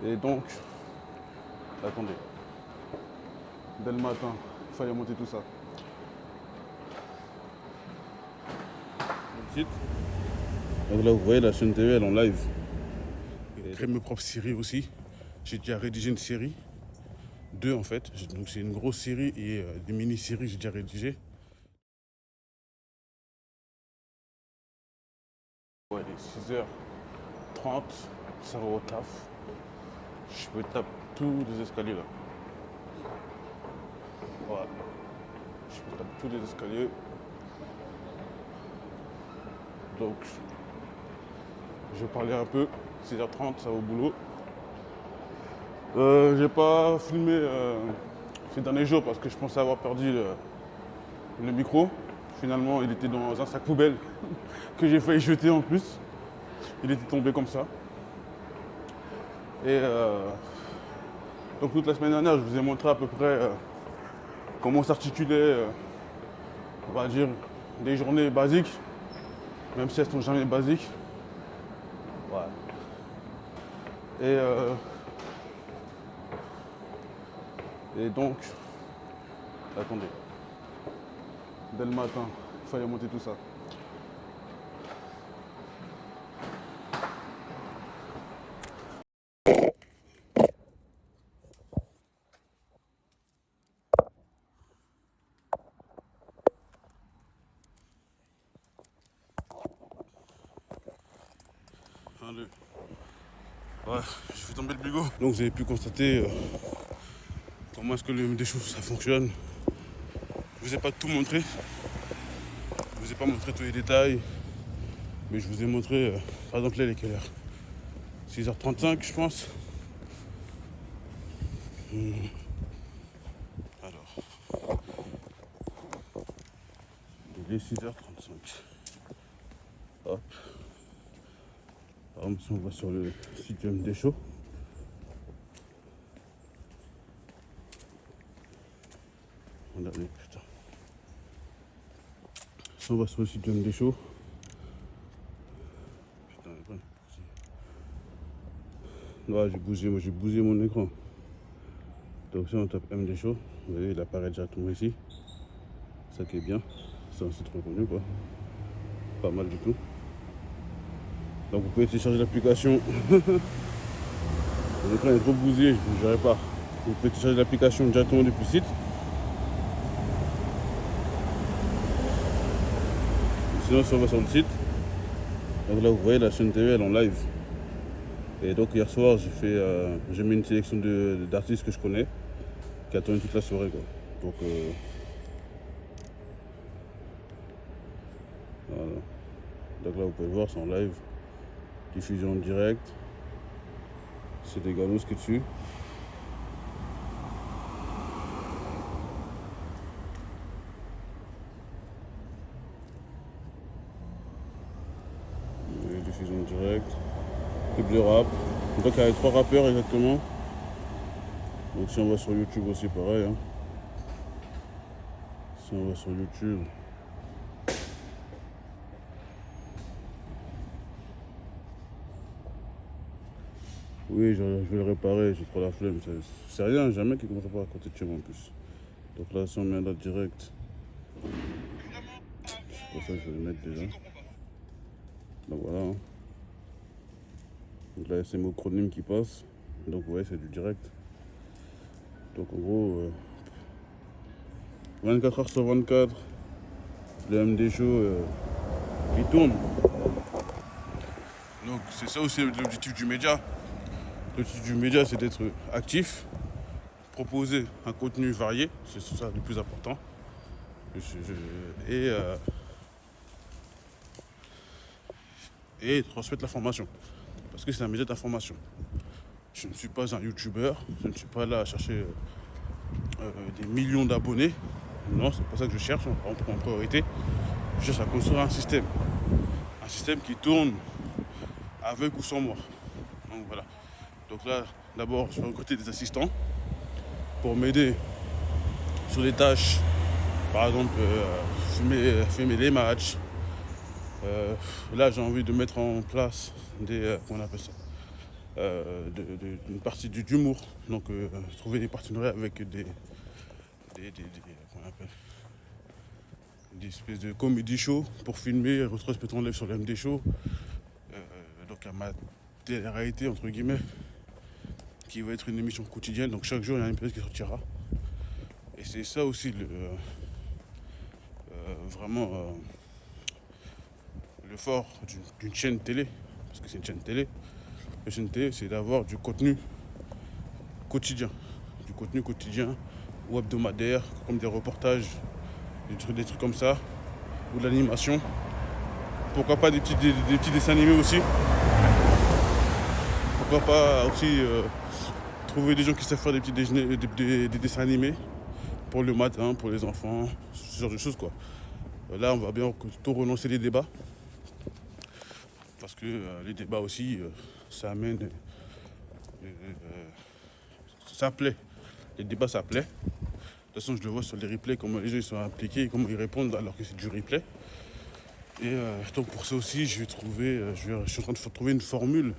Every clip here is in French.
Et donc, attendez, dès le matin, il fallait monter tout ça. Donc là, vous voyez, la chaîne TV, elle est en live. Et je crée mes propres séries aussi. J'ai déjà rédigé une série, 2 en fait. Donc c'est une grosse série et des mini-séries j'ai déjà rédigé. Ouais, il est 6h30, ça va au taf. Je me tape tous les escaliers là. Voilà. Je me tape tous les escaliers. Donc, je vais parler un peu. 6h30, ça va au boulot. J'ai pas filmé ces derniers jours parce que je pensais avoir perdu le micro. Finalement, il était dans un sac poubelle que j'ai failli jeter en plus. Il était tombé comme ça. Et donc toute la semaine dernière, je vous ai montré à peu près comment s'articuler, on va dire, des journées basiques, même si elles sont jamais basiques. Ouais. Et donc, attendez, dès le matin, il fallait monter tout ça. Un, deux. Ouais, j'ai fait tomber le bigot. Donc vous avez pu constater comment est-ce que le MD Show ça fonctionne. Je vous ai pas tout montré. Je vous ai pas montré tous les détails. Mais je vous ai montré, par exemple là, il est quelle heure? 6h35 je pense. Alors, il est 6h35. Hop. Par exemple, si on va sur le site du MD Show, regardez, putain. Si on va sur le site du MD Show, putain, ouais, j'ai bougé mon écran. Donc si on tape MD Show, vous voyez, il apparaît directement ici. Ça qui est bien, c'est un site reconnu quoi. Pas mal du tout. Donc vous pouvez télécharger l'application. Mon écran est trop bousillé, je ne vous dirai pas. Vous pouvez télécharger l'application directement depuis le site. Sinon si on va sur le site, donc là vous voyez la chaîne TV elle est en live. Et donc hier soir j'ai mis une sélection d'artistes que je connais qui attendent toute la soirée quoi. Donc voilà. Donc là vous pouvez voir, c'est en live. Diffusion en direct. C'est des galos qui est dessus. Diffusion en direct. Clip de rap. Donc il y a 3 rappeurs exactement. Donc si on va sur YouTube aussi pareil. Hein. Si on va sur YouTube. Oui, je vais le réparer, j'ai trop la flemme. C'est rien, jamais qui commence pas à côté de chez moi en plus. Donc là, si on met un date direct, c'est pour ça que je vais le mettre déjà. Donc voilà. Hein. Donc là, c'est mon chronime qui passe. Donc ouais, c'est du direct. Donc en gros, 24h sur 24, le MD Show qui tourne. Donc c'est ça aussi l'objectif du média. L'objectif du média, c'est d'être actif, proposer un contenu varié, c'est ça le plus important. Et transmettre l'information. Parce que c'est un média d'information. Je ne suis pas un youtubeur, je ne suis pas là à chercher des millions d'abonnés. Non, c'est pas ça que je cherche en priorité. Je cherche à construire un système. Un système qui tourne avec ou sans moi. Donc voilà. Donc là, d'abord, je vais recruter des assistants pour m'aider sur des tâches. Par exemple, filmer les matchs. Là, j'ai envie de mettre en place des, comment on appelle ça, d'une partie d'humour. Donc trouver des partenariats avec comment on appelle, des espèces de comédie show pour filmer, retransmettre en live sur le MD Show. Donc à ma télé-réalité entre guillemets, qui va être une émission quotidienne. Donc chaque jour il y a un épisode qui sortira. Et c'est ça aussi vraiment le fort d'une chaîne télé, parce que c'est une chaîne télé. La chaîne télé, c'est d'avoir du contenu quotidien, ou hebdomadaire, comme des reportages, des trucs comme ça, ou de l'animation. Pourquoi pas des petits dessins animés aussi. Pourquoi pas aussi trouver des gens qui savent faire des petits des dessins animés pour le matin, pour les enfants, ce genre de choses quoi. Là, on va bien plutôt renoncer les débats, parce que les débats aussi, ça amène, ça plaît. Les débats, ça plaît. De toute façon, je le vois sur les replays, comment les gens ils sont impliqués, comment ils répondent alors que c'est du replay. Et donc pour ça aussi, je suis en train de trouver une formule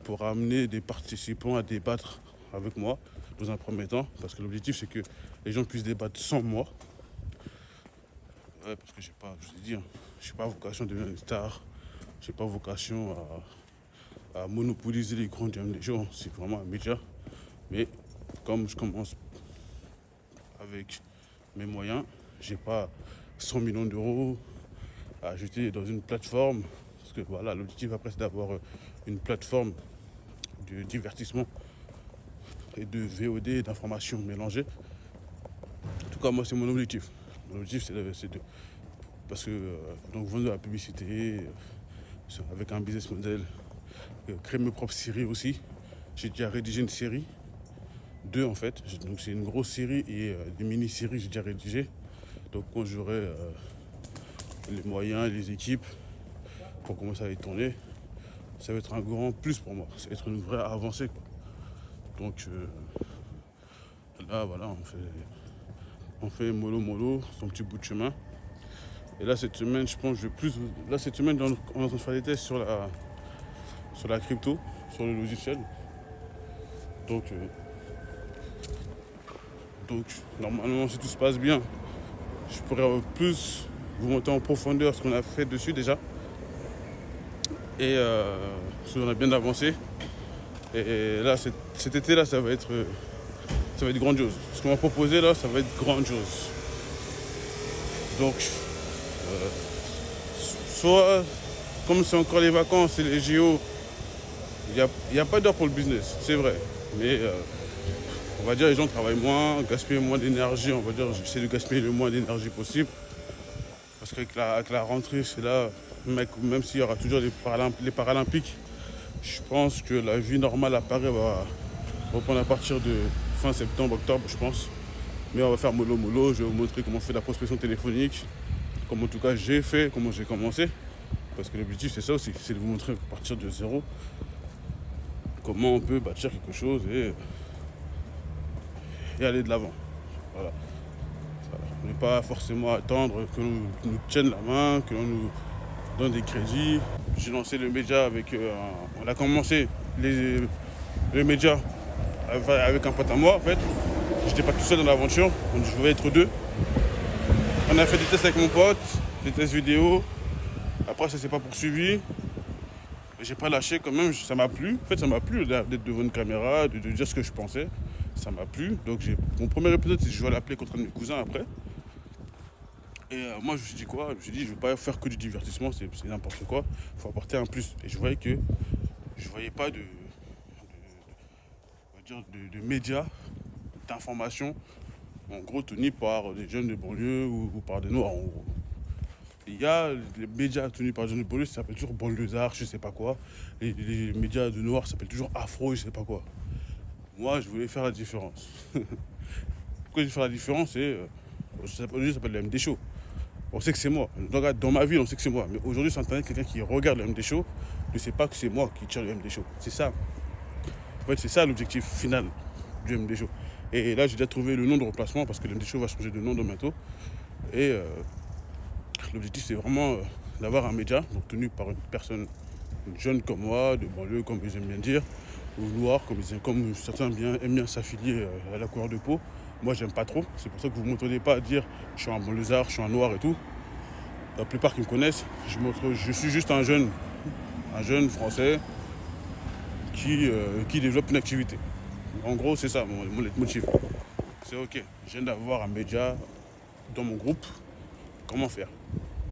pour amener des participants à débattre avec moi dans un premier temps, parce que l'objectif c'est que les gens puissent débattre sans moi. Ouais, parce que je vous ai dit, j'ai pas vocation à devenir une star, j'ai pas vocation à monopoliser les grands diamants des gens, c'est vraiment un média. Mais comme je commence avec mes moyens, j'ai pas 100 millions d'euros à ajouter dans une plateforme, parce que voilà, l'objectif après c'est d'avoir une plateforme de divertissement et de VOD, d'informations mélangées. En tout cas, moi, c'est mon objectif. Mon objectif, c'est de parce que donc vendre de la publicité avec un business model, créer mes propres séries aussi. J'ai déjà rédigé une série, 2 en fait. Donc c'est une grosse série et des mini-séries j'ai déjà rédigé. Donc quand j'aurai les moyens, les équipes pour commencer à les tourner, ça va être un grand plus pour moi. Ça va être une vraie avancée quoi. Donc là voilà, on fait mollo son petit bout de chemin. Et là cette semaine, je pense cette semaine on est en train de faire des tests sur la crypto, sur le logiciel. Donc normalement si tout se passe bien, je pourrais plus vous monter en profondeur ce qu'on a fait dessus déjà. Et on a bien avancé. Et là cet été là ça va être grandiose. Ce qu'on m'a proposé là, ça va être grandiose. Donc soit comme c'est encore les vacances et les JO, il n'y a pas d'heure pour le business, c'est vrai. Mais on va dire les gens travaillent moins, gaspillent moins d'énergie, on va dire j'essaie de gaspiller le moins d'énergie possible. Parce qu'avec la rentrée, c'est là, même s'il y aura toujours les Paralympiques, je pense que la vie normale à Paris va reprendre à partir de fin septembre, octobre, je pense. Mais on va faire mollo. Je vais vous montrer comment on fait la prospection téléphonique, comment en tout cas j'ai fait, comment j'ai commencé. Parce que l'objectif c'est ça aussi, c'est de vous montrer à partir de zéro comment on peut bâtir quelque chose et aller de l'avant. Voilà. Ne pas forcément attendre que l'on nous tienne la main, que l'on nous donne des crédits. J'ai lancé le média avec... on a commencé le média avec un pote à moi en fait. J'étais pas tout seul dans l'aventure, je voulais être 2. On a fait des tests avec mon pote, des tests vidéo. Après ça s'est pas poursuivi. J'ai pas lâché quand même, ça m'a plu. En fait ça m'a plu d'être devant une caméra, de dire ce que je pensais. Ça m'a plu. Donc mon premier épisode, c'est que je vais l'appeler contre un de mes cousins après. Et moi je me suis dit quoi? Je me suis dit je vais pas faire que du divertissement, c'est n'importe quoi. Il faut apporter un plus. Et je voyais pas de médias, d'informations, en gros tenus par des jeunes de banlieue ou par des noirs en gros. Il y a les médias tenus par des jeunes de banlieue, ça s'appelle toujours banlieusard, je sais pas quoi. Et les médias de noirs, ça s'appelle toujours afro, je sais pas quoi. Moi, je voulais faire la différence. Pourquoi je veux faire la différence? C'est aujourd'hui, ça s'appelle le MD Show. On sait que c'est moi. Dans ma vie, on sait que c'est moi. Mais aujourd'hui, sur Internet, quelqu'un qui regarde le MD Show ne sait pas que c'est moi qui tire le MD Show. C'est ça. En fait, c'est ça l'objectif final du MD Show. Et là, j'ai déjà trouvé le nom de remplacement parce que le MD Show va changer de nom bientôt. Et l'objectif, c'est vraiment d'avoir un média donc, tenu par une personne jeunes comme moi, de banlieue comme ils aiment bien dire, ou noirs comme certains aiment bien s'affilier à la couleur de peau. Moi j'aime pas trop, c'est pour ça que vous ne m'entendez pas dire je suis un banlieusard, je suis un noir et tout. La plupart qui me connaissent, je suis juste un jeune français qui développe une activité. En gros c'est ça mon leitmotiv. C'est ok, je viens d'avoir un média dans mon groupe, comment faire?